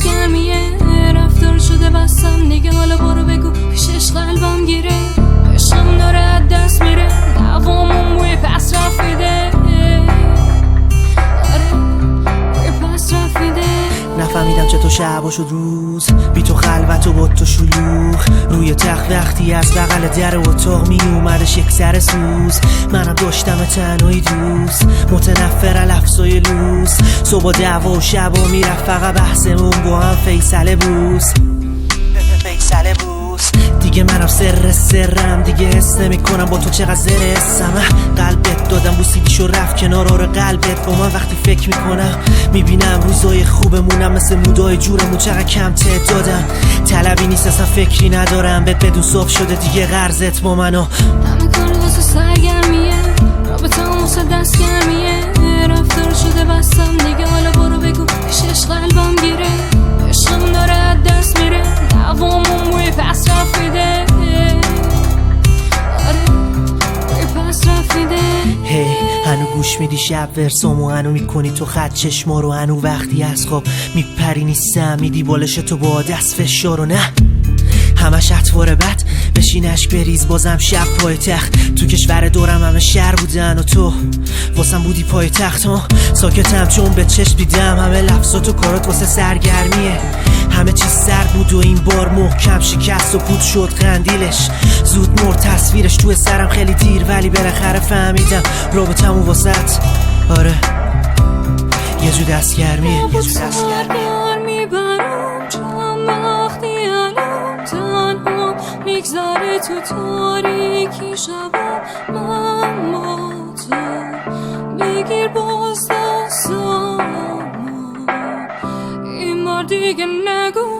گرمیه، رفتار شده بستم دیگه، حالا برو بگو پیشش قلبم گیره. عشقم داره از دست میره، دوامون بوی پس رفیده. آره بوی پس رفیده. نفهمیدم چطور شب شد روز، بی تو خلوت و با تو شلوغ. روی تخت وقتی از بغل در اتاق می اومدش یک سر سوز. منم داشتم تنهایی دوست، متنفر لفظای لوس. صبح دعوا و شب و میرفت فقط بحثمون با هم فیصله بوس. فیصله بوس دیگه منم سرم دیگه حس نمی‌کنم با تو چقدر زرسم. قلبت دادم بوسیدیشو رفت کنار آره قلبت با من. وقتی فکر میکنم میبینم روزای خوبمونم مثل مودای جورمون چقدر کم تعدادم. طلبی نیست اصلا فکری ندارم بهت بدون صبح شده دیگه قرضت با منو. همه کار واسه سرگرمیه، رابطه هم واسه دست گرمیه. رفتار شده بستم دیگه، حالا برو بگو پیشش قلبم گیره. عشقم داره از دست میره، دوامون بوی پس رفیده. آره بوی پس رفیده. هی هنو گوش میدی شب ورسامو، هنو میکنی تو خط چشما رو، هنو وقتی از خواب میپری نیستم میدی بالش تو با دست فشار. و نه همش اطوار بد بشینش بریز بازم شب پای تخت. تو کشور دورم همه شهر بودن و تو واسم بودی پای تخت. ها ساکتم چون به چشم دیدم همه لفظات و کارات واسه سرگرمیه. همه چیز سرد بود و این بار محکم شکست و پود شد قندیلش. زود مرد تصویرش توی سرم خیلی دیر، ولی بالاخره فهمیدم رابطمون واسط آره یه جو دستگرمیه. یه جو دستگرمیه. میبرم چند وقتی الان تنها میگذره تو تاریکی شبم. من با تو بگیر باز دستامو، این بار دیگه نگو